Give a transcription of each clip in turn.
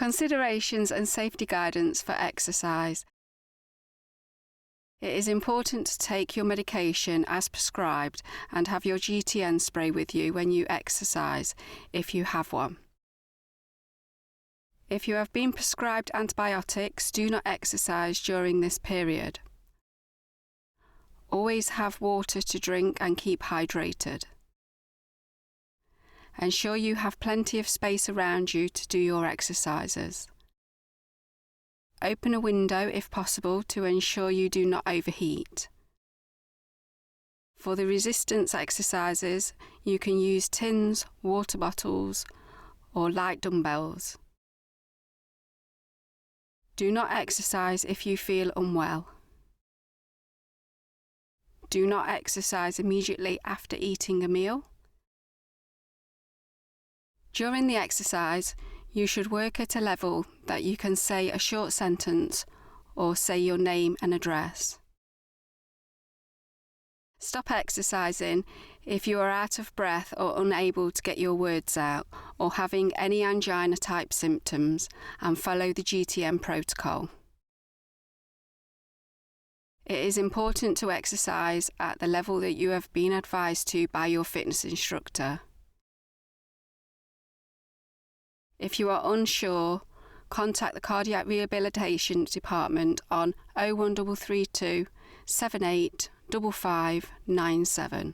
Considerations and safety guidance for exercise. It is important to take your medication as prescribed and have your GTN spray with you when you exercise, if you have one. If you have been prescribed antibiotics, do not exercise during this period. Always have water to drink and keep hydrated. Ensure you have plenty of space around you to do your exercises. Open a window if possible to ensure you do not overheat. For the resistance exercises, you can use tins, water bottles, or light dumbbells. Do not exercise if you feel unwell. Do not exercise immediately after eating a meal. During the exercise, you should work at a level that you can say a short sentence or say your name and address. Stop exercising if you are out of breath or unable to get your words out or having any angina-type symptoms, and follow the GTN protocol. It is important to exercise at the level that you have been advised to by your fitness instructor. If you are unsure, contact the Cardiac Rehabilitation Department on 01332 785597.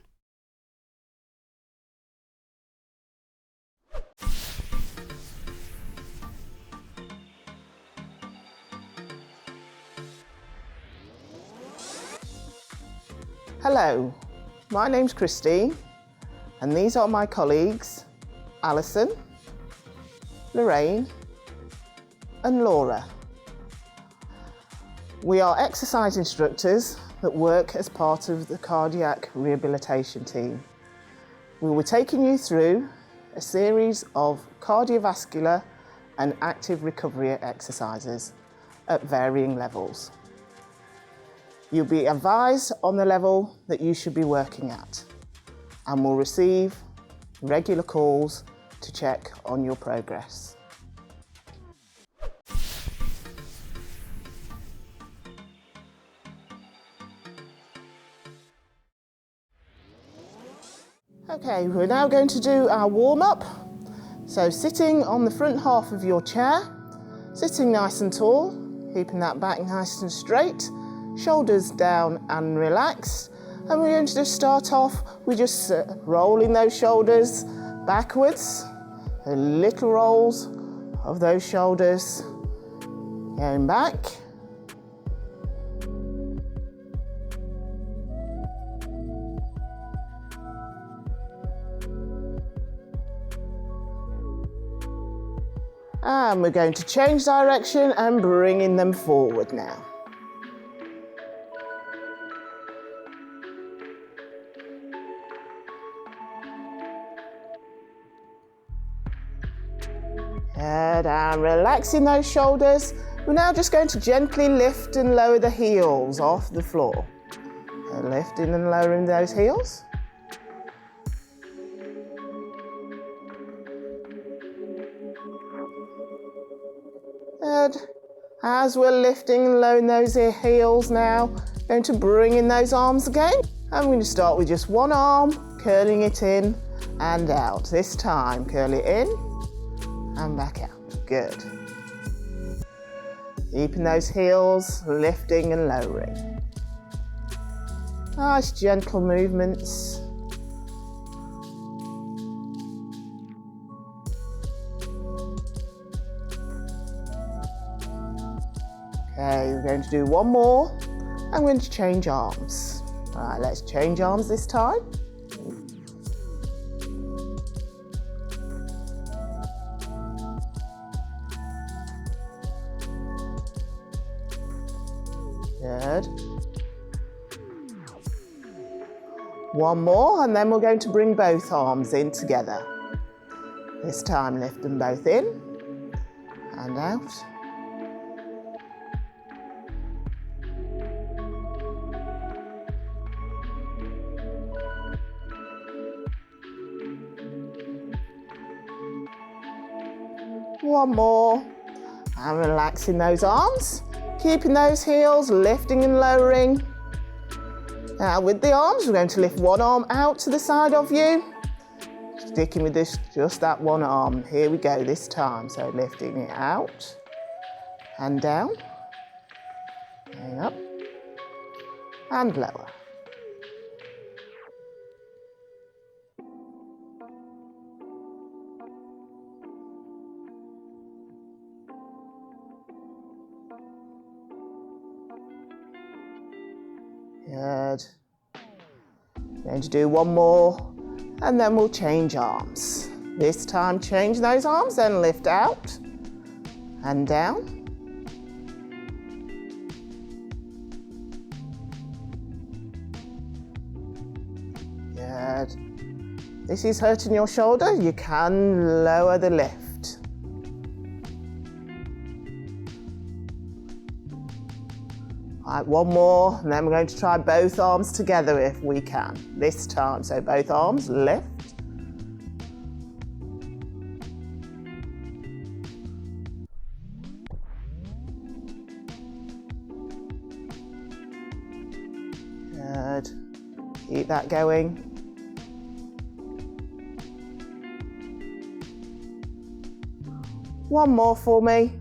Hello, my name's Christine, and these are my colleagues, Alison, Lorraine and Laura. We are exercise instructors that work as part of the cardiac rehabilitation team. We were taking you through a series of cardiovascular and active recovery exercises at varying levels. You'll be advised on the level that you should be working at and will receive regular calls to check on your progress. Okay, we're now going to do our warm-up. So sitting on the front half of your chair, sitting nice and tall, keeping that back nice and straight, shoulders down and relaxed. And we're going to just start off with just rolling those shoulders backwards, little rolls of those shoulders going back. And we're going to change direction and bringing them forward now. Good, and relaxing those shoulders. We're now just going to gently lift and lower the heels off the floor. And lifting and lowering those heels. Good. As we're lifting and lowering those heels now, going to bring in those arms again. And we're going to start with just one arm, curling it in and out. This time, curl it in and back out. Good. Keeping those heels, lifting and lowering. Nice gentle movements. Okay, we're going to do one more. I'm going to change arms. All right, let's change arms this time. Good. One more, and then we're going to bring both arms in together. This time, lift them both in and out. One more, And relaxing those arms, keeping those heels lifting and lowering. Now with the arms, we're going to lift one arm out to the side of you. Sticking with this, just that one arm. Here we go this time. So lifting it out and down, and up and lower. Good. Going to do one more and then we'll change arms. This time change those arms, then lift out and down. Good. This is hurting your shoulder, you can lower the lift. Right, one more, and then we're going to try both arms together if we can, this time. So both arms, lift. Good. Keep that going. One more for me.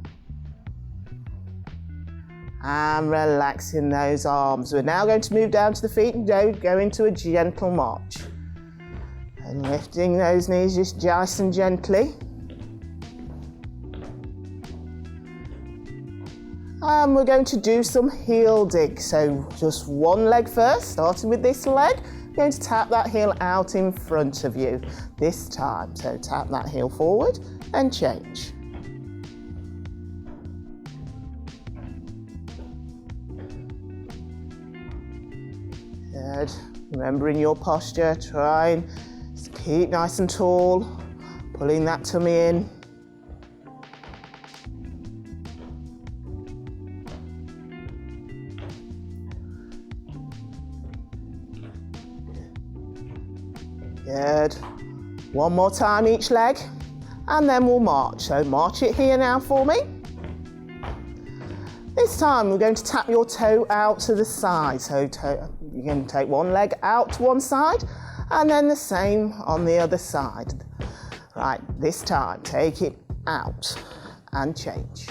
And relaxing those arms. We're now going to move down to the feet and go into a gentle march. And lifting those knees just nice and gently. And we're going to do some heel dig. So just one leg first, starting with this leg. You're going to tap that heel out in front of you this time. So tap that heel forward and change. Good. Remembering your posture, try and keep nice and tall, pulling that tummy in. Good. One more time each leg, and then we'll march. So march it here now for me. This time we're going to tap your toe out to the side. So you can take one leg out to one side and then the same on the other side. Right, this time take it out and change.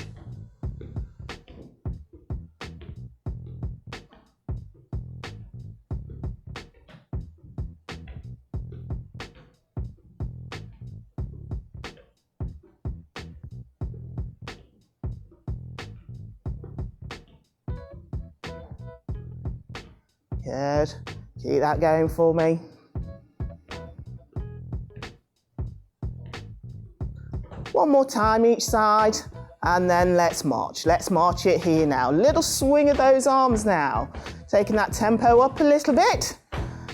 Good. Keep that going for me. One more time each side, and then let's march. Let's march it here now. Little swing of those arms now. Taking that tempo up a little bit.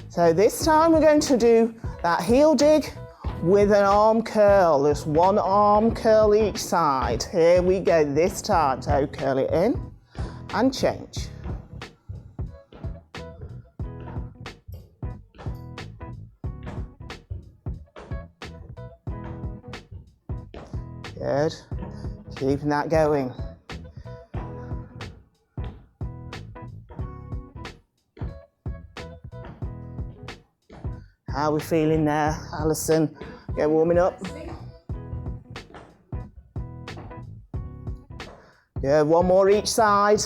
So this time we're going to do that heel dig with an arm curl. Just one arm curl each side. Here we go this time. So curl it in and change. Good. Keeping that going. How are we feeling there, Alison? Get warming up. Good. One more each side.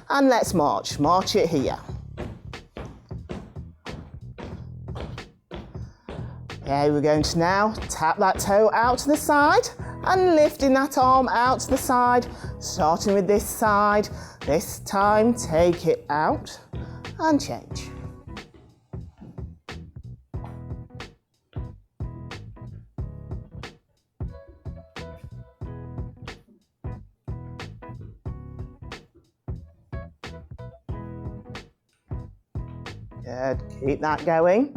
And let's march. March it here. Okay, we're going to now tap that toe out to the side and lifting that arm out to the side, starting with this side. This time, take it out and change. Good, keep that going.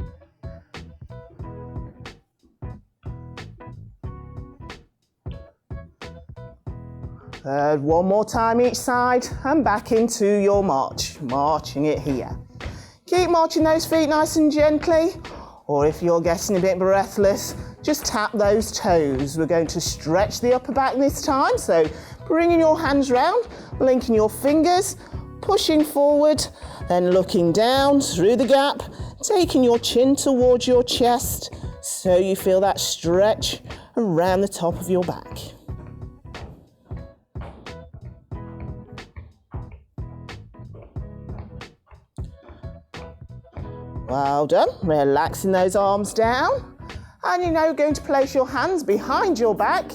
One more time each side and back into your march, marching it here. Keep marching those feet nice and gently, or if you're getting a bit breathless, just tap those toes. We're going to stretch the upper back this time, so bringing your hands round, linking your fingers, pushing forward, then looking down through the gap, taking your chin towards your chest, so you feel that stretch around the top of your back. Well done. Relaxing those arms down. And you're now going to place your hands behind your back,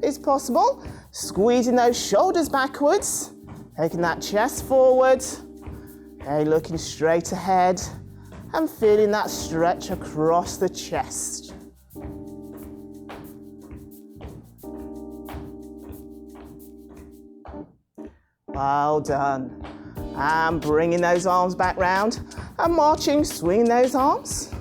if possible. Squeezing those shoulders backwards. Taking that chest forward. Okay, looking straight ahead. And feeling that stretch across the chest. Well done. And bringing those arms back round and marching, swinging those arms.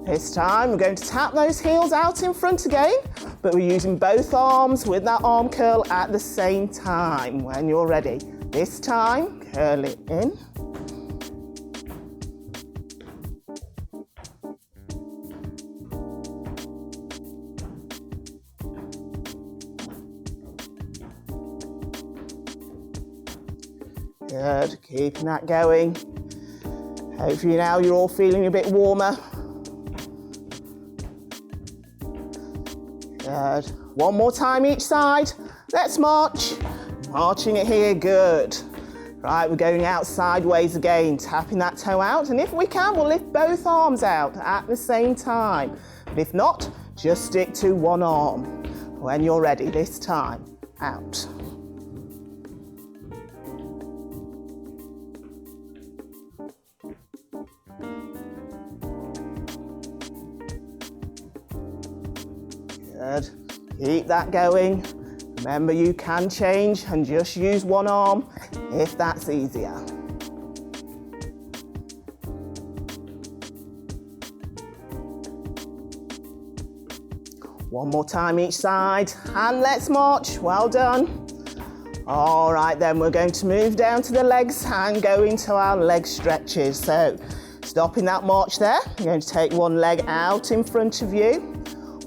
This time we're going to tap those heels out in front again, but we're using both arms with that arm curl at the same time when you're ready. This time, curl it in. Good, keeping that going. Hopefully now you're all feeling a bit warmer. Good. One more time each side. Let's march. Marching it here, good. Right, we're going out sideways again, tapping that toe out. And if we can, we'll lift both arms out at the same time. But if not, just stick to one arm. When you're ready, this time, out. Good. Keep that going. Remember, you can change and just use one arm if that's easier. One more time each side, and let's march. Well done. All right, then we're going to move down to the legs and go into our leg stretches. So, stopping that march there, you're going to take one leg out in front of you.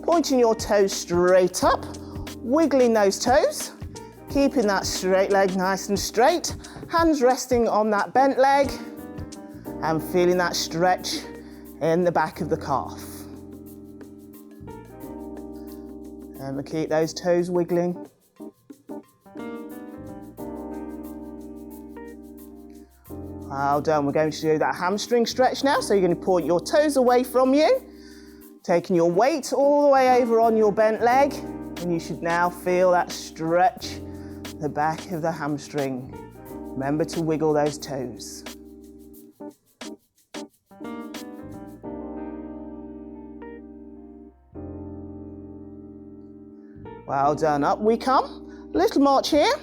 Pointing your toes straight up, wiggling those toes, keeping that straight leg nice and straight, hands resting on that bent leg, and feeling that stretch in the back of the calf. And we keep those toes wiggling. Well done, we're going to do that hamstring stretch now, so you're going to point your toes away from you. Taking your weight all the way over on your bent leg, and you should now feel that stretch the back of the hamstring. Remember to wiggle those toes. Well done, up we come. Little march here.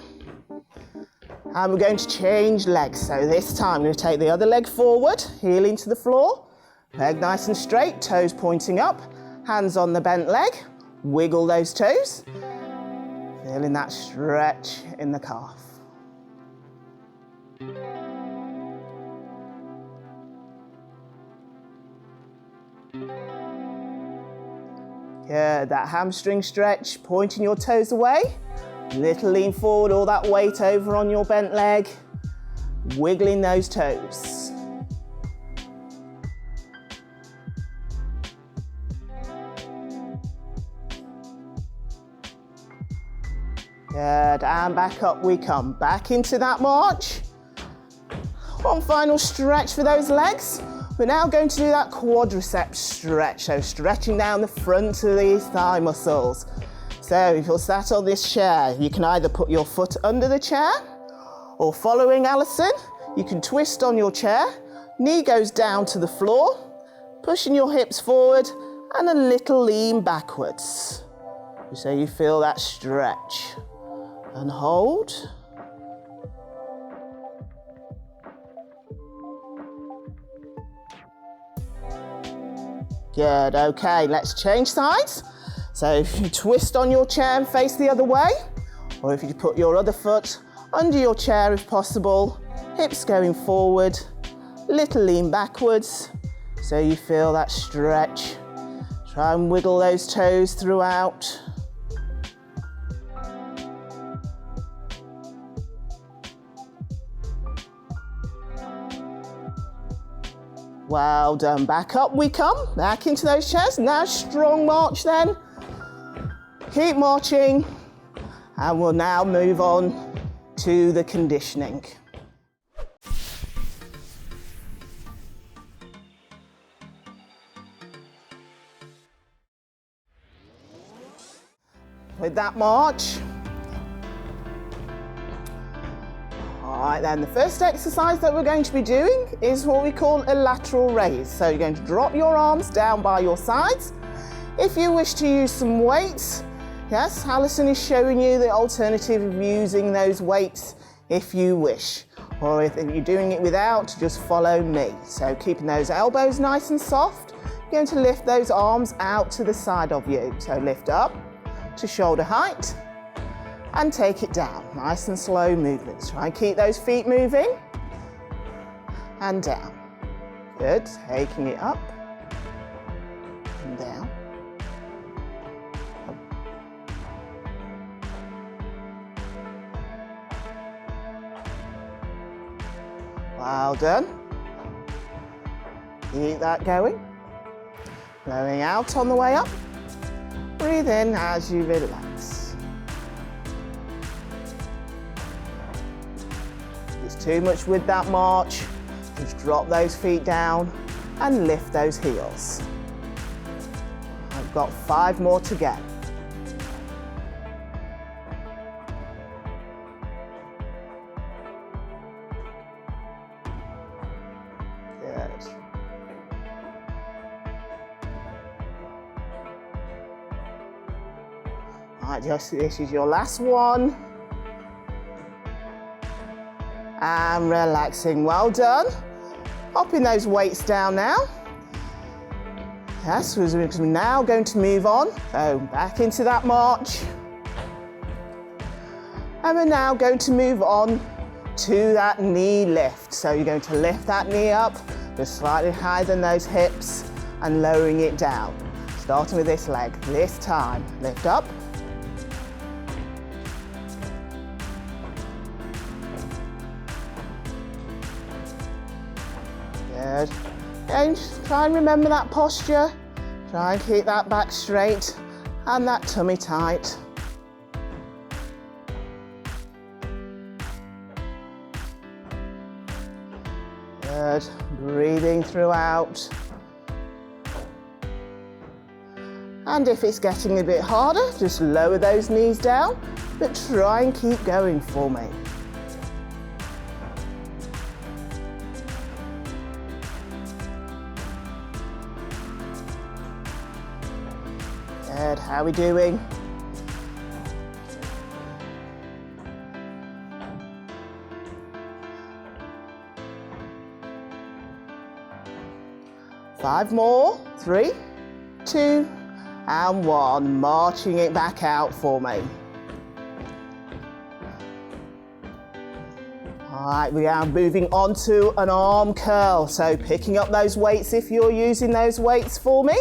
And we're going to change legs. So this time we're going to take the other leg forward, heel into the floor. Leg nice and straight, toes pointing up, hands on the bent leg, wiggle those toes, feeling that stretch in the calf. Good, that hamstring stretch, pointing your toes away, little lean forward, all that weight over on your bent leg, wiggling those toes. Good, and back up we come. Back into that march. One final stretch for those legs. We're now going to do that quadriceps stretch, so stretching down the front of these thigh muscles. So if you're sat on this chair, you can either put your foot under the chair, or following Alison, you can twist on your chair, knee goes down to the floor, pushing your hips forward, and a little lean backwards. So you feel that stretch. And hold. Good, okay, let's change sides. So if you twist on your chair and face the other way, or if you put your other foot under your chair if possible, hips going forward, little lean backwards, so you feel that stretch Try and wiggle those toes throughout. Well done. Back up we come, back into those chairs. Now strong march then. Keep marching, and we'll now move on to the conditioning. With that march. All right then, the first exercise that we're going to be doing is what we call a lateral raise. So you're going to drop your arms down by your sides. If you wish to use some weights, yes, Alison is showing you the alternative of using those weights if you wish. Or if you're doing it without, just follow me. So keeping those elbows nice and soft, you're going to lift those arms out to the side of you. So lift up to shoulder height and take it down. Nice and slow movements. Try and keep those feet moving and down. Good, taking it up and down. Well done. Keep that going. Blowing out on the way up. Breathe in as you relax. If it's too much with that march, just drop those feet down and lift those heels. I've got 5 more to go. Good. Right, this is your last one. And relaxing, well done. Popping those weights down now. Yes, we're now going to move on. So back into that march. And we're now going to move on to that knee lift. So you're going to lift that knee up, just slightly higher than those hips and lowering it down. Starting with this leg, this time, lift up. Good. And try and remember that posture. Try and keep that back straight and that tummy tight. Good. Breathing throughout. And if it's getting a bit harder, just lower those knees down, but try and keep going for me. Good, how are we doing? Five more, 3, 2, and 1. Marching it back out for me. All right, we are moving on to an arm curl. So picking up those weights if you're using those weights for me.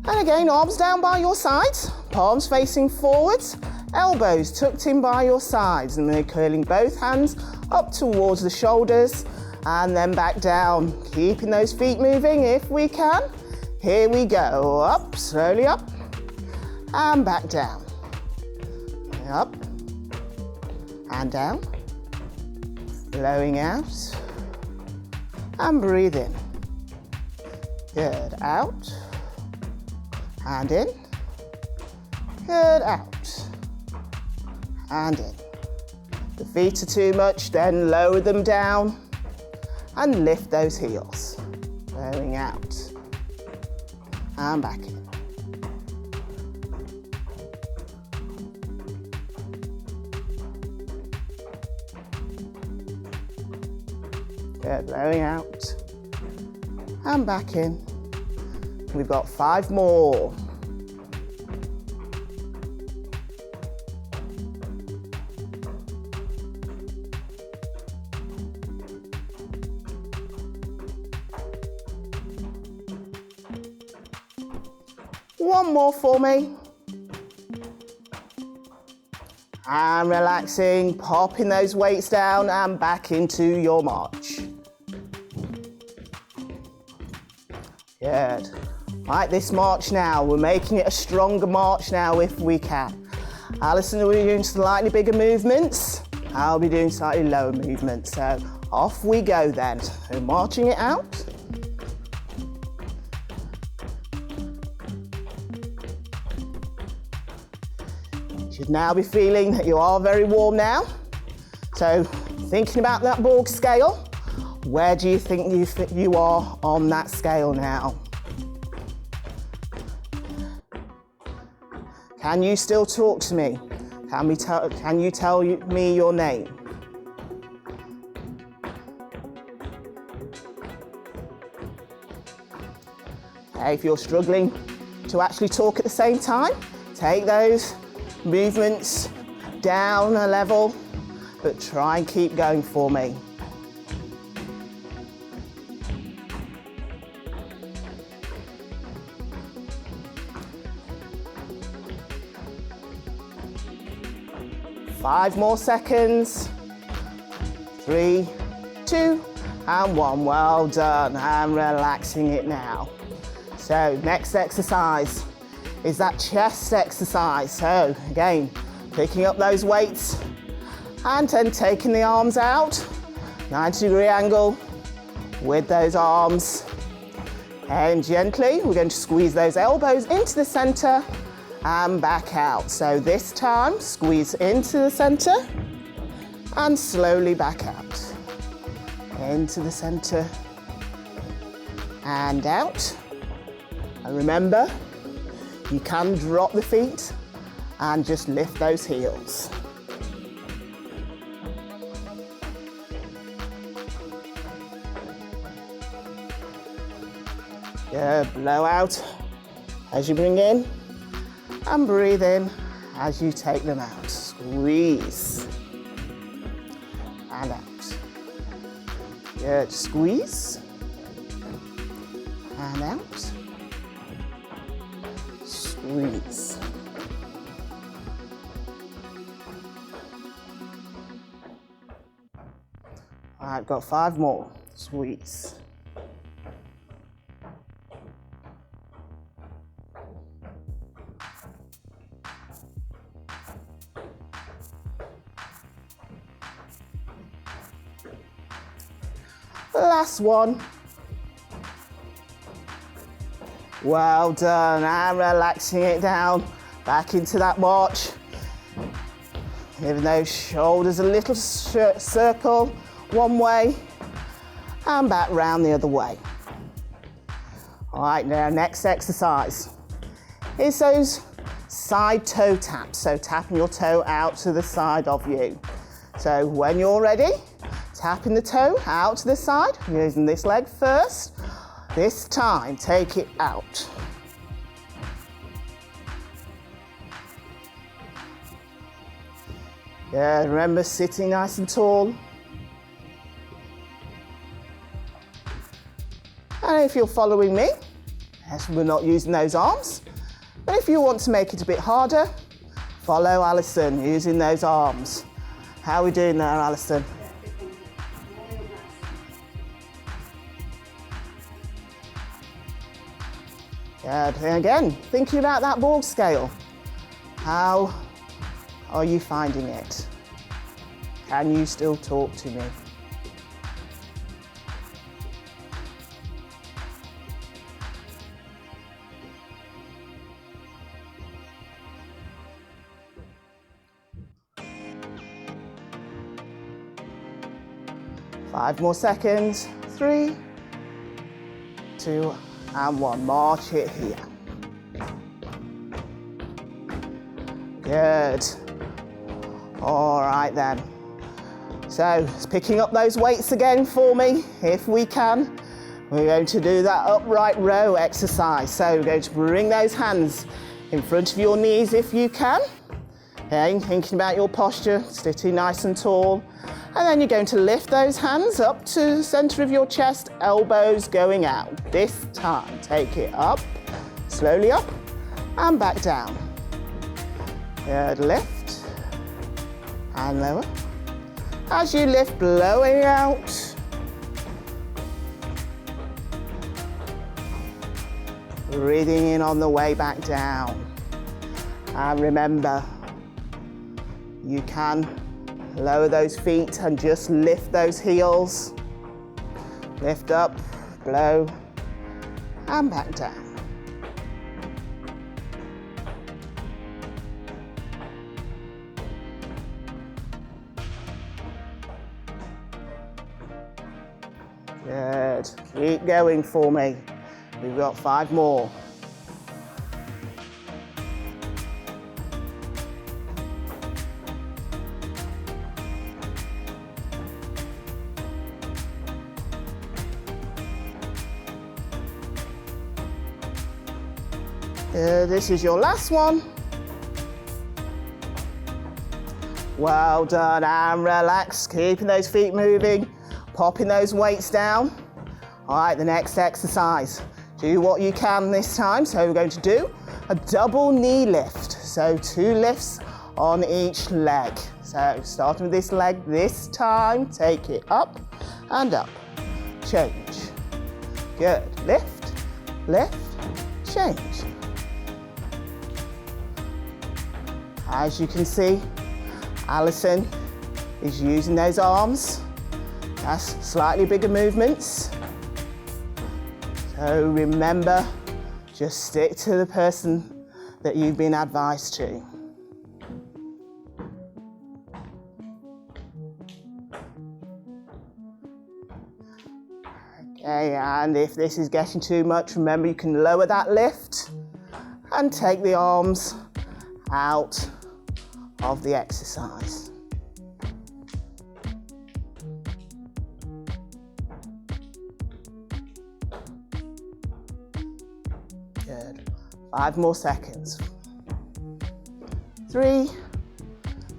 And again, arms down by your sides, palms facing forwards, elbows tucked in by your sides, and we're curling both hands up towards the shoulders and then back down, keeping those feet moving if we can. Here we go, up, slowly up, and back down. Up, and down, blowing out, and breathe in. Good, out, and in, good, out, and in. If the feet are too much, then lower them down and lift those heels. Blowing out, and back in. Good, blowing out, and back in. We've got 5 more. One more for me. And relaxing, popping those weights down and back into your march. Good. Right, this march now, we're making it a stronger march now if we can. Alison will be doing slightly bigger movements. I'll be doing slightly lower movements. So off we go then. So marching it out. You should now be feeling that you are very warm now. So thinking about that Borg scale, where do you think you are on that scale now? Can you still talk to me? Can you tell me your name? Okay, if you're struggling to actually talk at the same time, take those movements down a level, but try and keep going for me. Five more seconds. 3, 2, and 1. Well done. And relaxing it now. So next exercise is that chest exercise. So again, picking up those weights and then taking the arms out, 90-degree angle with those arms. And gently, we're going to squeeze those elbows into the center and back out. So this time, squeeze into the center and slowly back out. Into the center and out. And remember, you can drop the feet and just lift those heels. Good, blow out as you bring in and breathe in as you take them out. Squeeze and out. Good, squeeze and out. Squeeze. All right, got 5 more. Squeeze. Last one. Well done, and relaxing it down, back into that march. Giving those shoulders a little circle one way and back round the other way. All right, now next exercise is those side toe taps. So tapping your toe out to the side of you. So when you're ready, tapping the toe out to the side, using this leg first. This time, take it out. Yeah, remember sitting nice and tall. And if you're following me, yes, we're not using those arms. But if you want to make it a bit harder, follow Alison using those arms. How are we doing there, Alison? Good. And again, thinking about that Borg scale. How are you finding it? Can you still talk to me? Five more seconds. 3, 2, and 1. March it here. Good. All right then. So picking up those weights again for me, if we can. We're going to do that upright row exercise. So we're going to bring those hands in front of your knees if you can. Okay, thinking about your posture, sitting nice and tall. And then you're going to lift those hands up to the center of your chest, elbows going out. This time, take it up, slowly up, and back down. Good, lift and lower. As you lift, blowing out. Breathing in on the way back down. And remember, you can lower those feet and just lift those heels. Lift up, blow, and back down. Good. Keep going for me. We've got 5 more. This is your last one. Well done, and relax, keeping those feet moving, popping those weights down. All right, the next exercise. Do what you can this time. So we're going to do a double knee lift. So 2 lifts on each leg. So starting with this leg this time, take it up and up. Change. Good. Lift, lift, change. As you can see, Alison is using those arms. That's slightly bigger movements. So remember, just stick to the person that you've been advised to. Okay, and if this is getting too much, remember you can lower that lift and take the arms out of the exercise. Good. 5 more seconds. 3,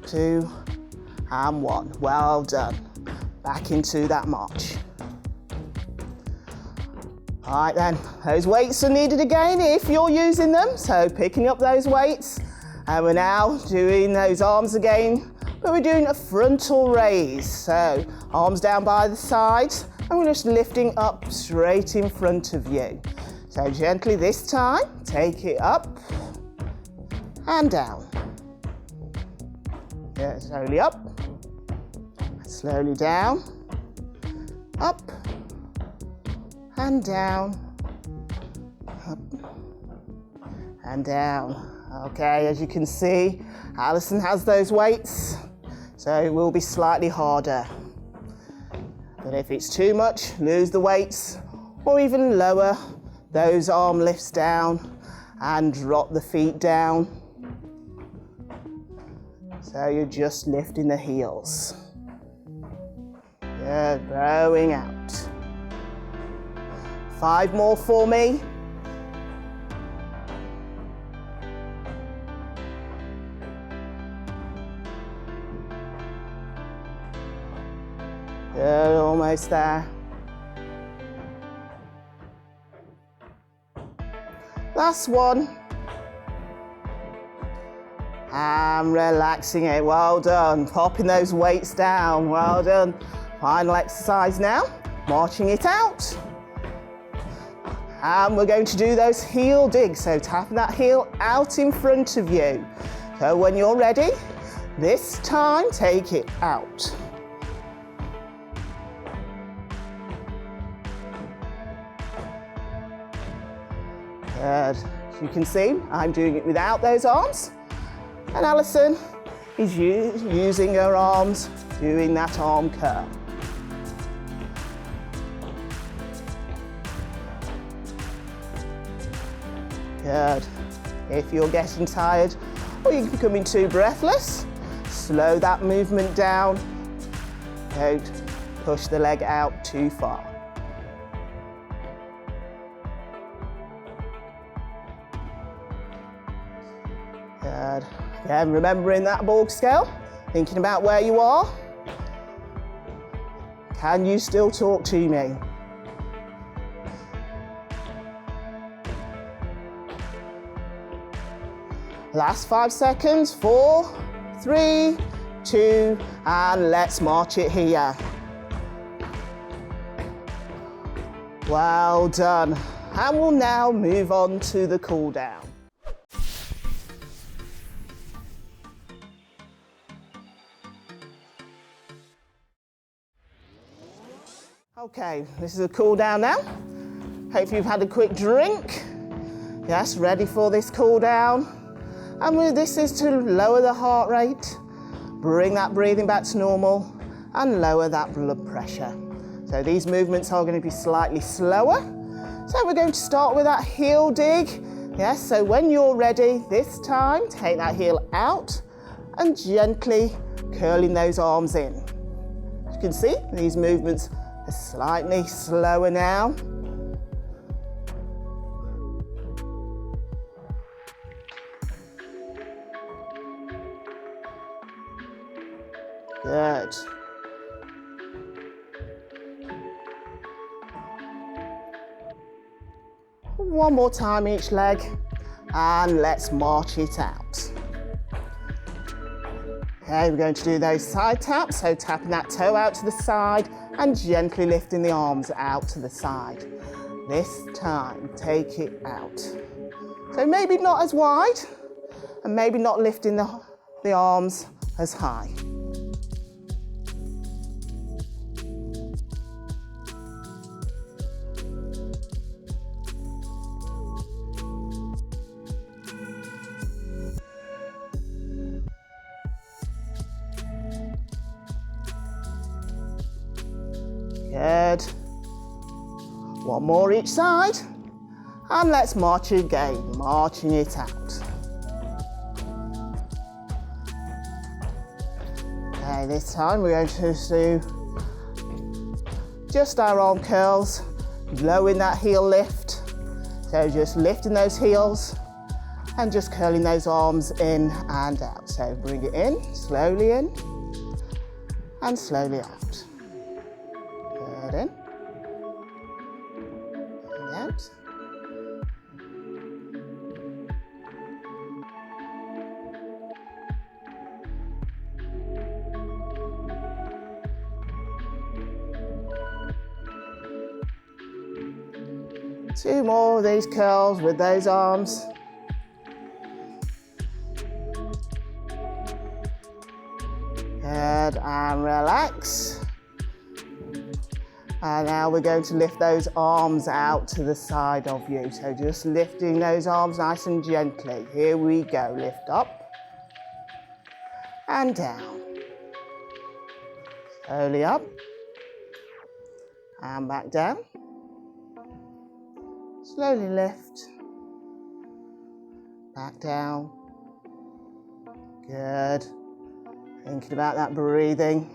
2, and 1. Well done. Back into that march. All right then, those weights are needed again if you're using them. So picking up those weights. And we're now doing those arms again, but we're doing a frontal raise. So arms down by the sides, and we're just lifting up straight in front of you. So gently this time, take it up and down. Yeah, slowly up, slowly down, up and down, up and down. Okay, as you can see, Alison has those weights, so it will be slightly harder. But if it's too much, lose the weights, or even lower those arm lifts down and drop the feet down. So you're just lifting the heels. Good, growing out. 5 more for me. Good, almost there. Last one. And relaxing it, well done. Popping those weights down, well done. Final exercise now, marching it out. And we're going to do those heel digs, so tapping that heel out in front of you. So when you're ready, this time take it out. Good. As you can see, I'm doing it without those arms. And Alison is using her arms, doing that arm curl. Good. If you're getting tired or you're becoming too breathless, slow that movement down. Don't push the leg out too far. Good. Again, remembering that Borg scale, thinking about where you are. Can you still talk to me? Last 5 seconds, 4, 3, 2, and let's march it here. Well done. And we'll now move on to the cool down. Okay, this is a cool down now. Hopefully you've had a quick drink. Yes, ready for this cool down. And this is to lower the heart rate, bring that breathing back to normal, and lower that blood pressure. So these movements are going to be slightly slower. So we're going to start with that heel dig. Yes, so when you're ready, this time, take that heel out and gently curling those arms in. As you can see, these movements are slightly slower now. Good. One more time each leg, and let's march it out. Okay, we're going to do those side taps, so tapping that toe out to the side and gently lifting the arms out to the side. This time, take it out. So maybe not as wide, and maybe not lifting the arms as high. Good. One more each side. And let's march again, marching it out. Okay, this time we're going to do just our arm curls, lowering that heel lift. So just lifting those heels and just curling those arms in and out. So bring it in, and slowly out. Good, in and out. Two more of these curls with those arms. Good, and relax. And now we're going to lift those arms out to the side of you. So just lifting those arms nice and gently. Here we go, lift up and down. Slowly up and back down. Slowly lift, back down. Good. Thinking about that breathing.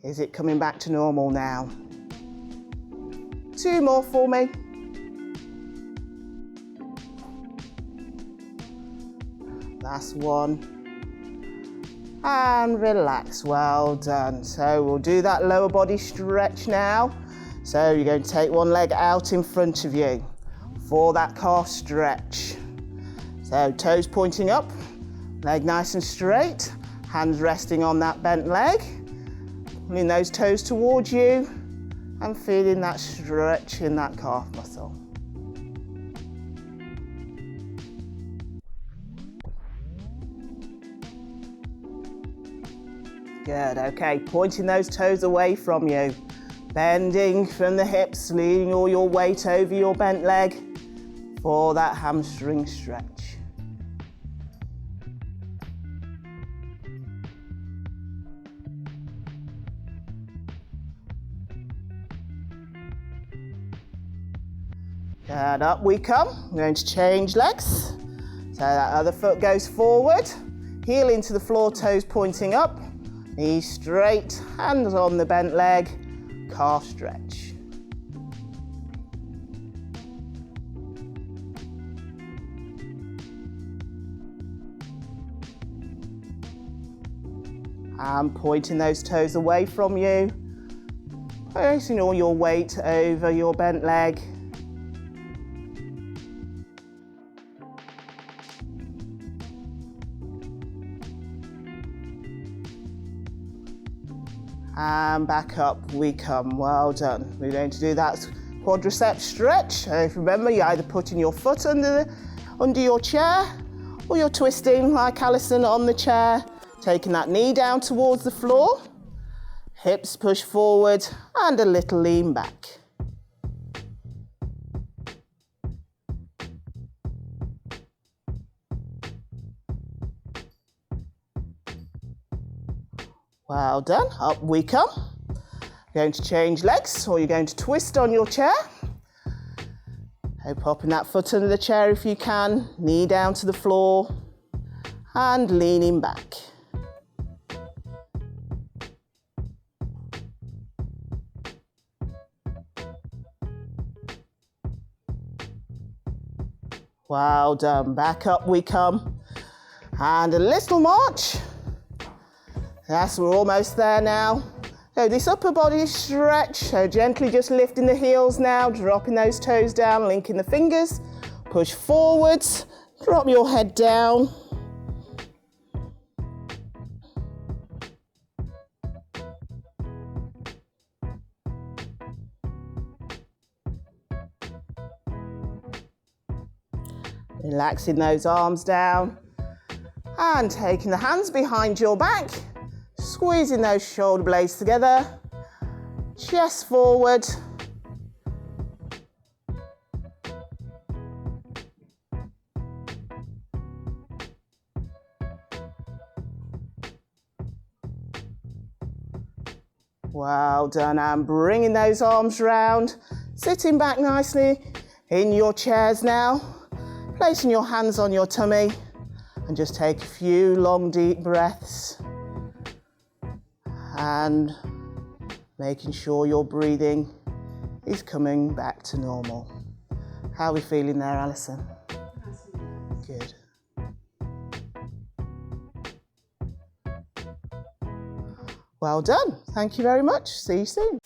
Is it coming back to normal now? Two more for me. Last one. And relax, well done. So we'll do that lower body stretch now. So you're going to take one leg out in front of you for that calf stretch. So toes pointing up, leg nice and straight, hands resting on that bent leg. Pulling those toes towards you and feeling that stretch in that calf muscle. Good, okay, pointing those toes away from you. Bending from the hips, leaning all your weight over your bent leg for that hamstring stretch. And up we come. We're going to change legs. So that other foot goes forward, heel into the floor, toes pointing up, knees straight, hands on the bent leg, calf stretch. And pointing those toes away from you, placing all your weight over your bent leg. And back up we come. Well done. We're going to do that quadricep stretch. So if you remember, you're either putting your foot under your chair, or you're twisting like Alison on the chair, taking that knee down towards the floor, hips push forward, and a little lean back. Well done. Up we come. You're going to change legs, or you're going to twist on your chair. So popping that foot under the chair if you can, knee down to the floor, and leaning back. Well done. Back up we come. And a little march. Yes, we're almost there now. So this upper body stretch, so gently just lifting the heels now, dropping those toes down, linking the fingers, push forwards, drop your head down. Relaxing those arms down and taking the hands behind your back. Squeezing those shoulder blades together, chest forward. Well done, and bringing those arms round, sitting back nicely in your chairs now, placing your hands on your tummy, and just take a few long deep breaths. And making sure your breathing is coming back to normal. How are we feeling there, Alison? Good. Well done. Thank you very much. See you soon.